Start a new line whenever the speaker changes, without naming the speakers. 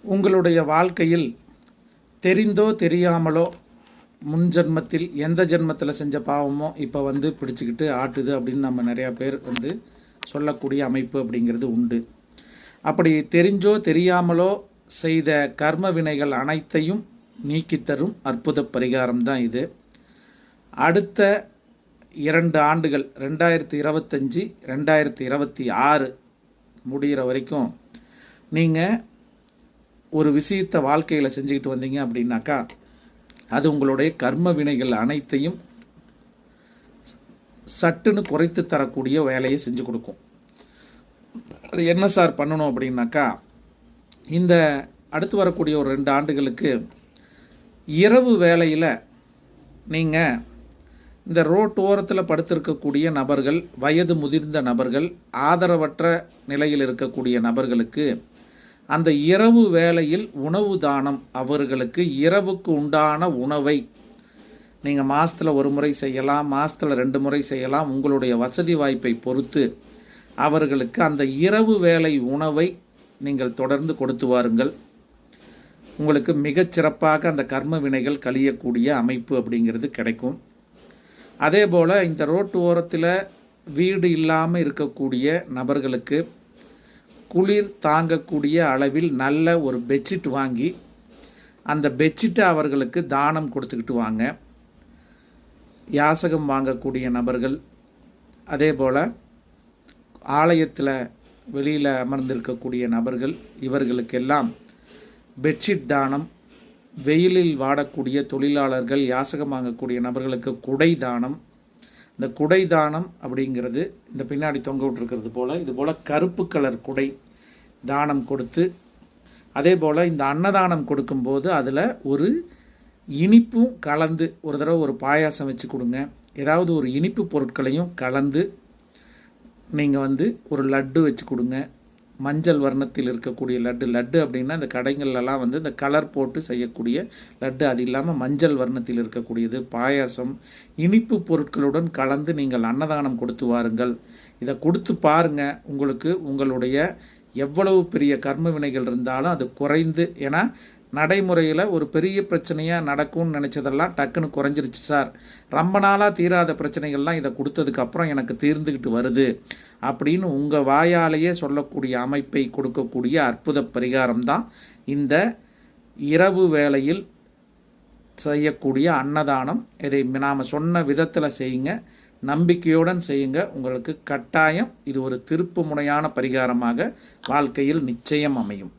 உங்களுடைய வாழ்க்கையில் தெரிந்தோ தெரியாமலோ முன் ஜென்மத்தில் எந்த ஜென்மத்தில் செஞ்ச பாவமோ இப்போ பிடிச்சிக்கிட்டு ஆட்டுது அப்படின்னு நம்ம நிறையா பேர் சொல்லக்கூடிய அமைப்பு அப்படிங்கிறது உண்டு. அப்படி தெரிஞ்சோ தெரியாமலோ செய்த கர்ம வினைகள் அனைத்தையும் நீக்கித்தரும் அற்புத பரிகாரம் தான் இது. அடுத்த 2 ஆண்டுகள் 2025 2026 முடிகிற வரைக்கும் நீங்கள் ஒரு விஷயத்தை வாழ்க்கையில் செஞ்சுக்கிட்டு வந்தீங்க அப்படின்னாக்கா அது உங்களுடைய கர்ம வினைகள் அனைத்தையும் சட்டுன்னு குறைத்து தரக்கூடிய வேலையை செஞ்சு கொடுக்கும். அது என்ன சார் பண்ணணும் அப்படின்னாக்கா, இந்த அடுத்து வரக்கூடிய ஒரு 2 ஆண்டுகளுக்கு இரவு வேளையில் நீங்கள் இந்த ரோட்டு ஓரத்தில் படுத்திருக்கக்கூடிய நபர்கள், வயது முதிர்ந்த நபர்கள், ஆதரவற்ற நிலையில் இருக்கக்கூடிய நபர்களுக்கு அந்த இரவு வேளையில் உணவு தானம், அவர்களுக்கு இரவுக்கு உண்டான உணவை நீங்கள் மாதத்தில் 1 முறை செய்யலாம், மாதத்தில் 2 முறை செய்யலாம், உங்களுடைய வசதி வாய்ப்பை பொறுத்து அவர்களுக்கு அந்த இரவு வேளை உணவை நீங்கள் தொடர்ந்து கொடுத்து வாருங்கள். உங்களுக்கு மிகச்சிறப்பாக அந்த கர்ம வினைகள் கழியக்கூடிய அமைப்பு அப்படிங்கிறது கிடைக்கும். அதே போல் இந்த ரோட்டு ஓரத்தில் வீடு இல்லாமல் இருக்கக்கூடிய நபர்களுக்கு குளிர் தாங்கக்கூடிய அளவில் நல்ல ஒரு பெட்ஷீட் வாங்கி அந்த பெட்ஷீட்டை அவர்களுக்கு தானம் கொடுத்துக்கிட்டு வாங்க. யாசகம் வாங்கக்கூடிய நபர்கள், அதே போல் ஆலயத்தில் வெளியில் அமர்ந்திருக்கக்கூடிய நபர்கள், இவர்களுக்கெல்லாம் பெட்ஷீட் தானம், வெயிலில் வாடக்கூடிய தொழிலாளர்கள், யாசகம் வாங்கக்கூடிய நபர்களுக்கு குடை தானம். இந்த குடை தானம் அப்படிங்கிறது இந்த பின்னாடி தொங்க விட்டுருக்கிறது போல், இது போல் கருப்பு கலர் குடை தானம் கொடுத்து, அதே போல் இந்த அன்னதானம் கொடுக்கும்போது அதில் ஒரு இனிப்பும் கலந்து ஒரு தடவை ஒரு பாயாசம் வச்சு கொடுங்க. ஏதாவது ஒரு இனிப்பு பொருட்களையும் கலந்து நீங்கள் ஒரு லட்டு வச்சு கொடுங்க. மஞ்சள் வர்ணத்தில் இருக்கக்கூடிய லட்டு அப்படின்னா இந்த கடைகள்லாம் இந்த கலர் போட்டு செய்யக்கூடிய லட்டு, அது இல்லாமல் மஞ்சள் வர்ணத்தில் இருக்கக்கூடியது. பாயாசம் இனிப்பு பொருட்களுடன் கலந்து நீங்கள் அன்னதானம் கொடுத்து வாருங்கள். இதை கொடுத்து பாருங்கள், உங்களுக்கு உங்களுடைய எவ்வளவு பெரிய கர்ம வினைகள் இருந்தாலும் அது குறைந்து, ஏன்னா நடைமுறையில் ஒரு பெரிய பிரச்சனையாக நடக்கும்னு நினச்சதெல்லாம் டக்குன்னு குறைஞ்சிருச்சு சார், ரொம்ப நாளாக தீராத பிரச்சனைகள்லாம் இதை கொடுத்ததுக்கப்புறம் எனக்கு தீர்ந்துக்கிட்டு வருது அப்படின்னு உங்கள் வாயாலேயே சொல்லக்கூடிய அமைப்பை கொடுக்கக்கூடிய அற்புத பரிகாரம் தான் இந்த இரவு வேளையில் செய்யக்கூடிய அன்னதானம். இதை நாம் சொன்ன விதத்தில் செய்யுங்க, நம்பிக்கையுடன் செய்யுங்க. உங்களுக்கு கட்டாயம் இது ஒரு திருப்பு முனையான பரிகாரமாக வாழ்க்கையில் நிச்சயம் அமையும்.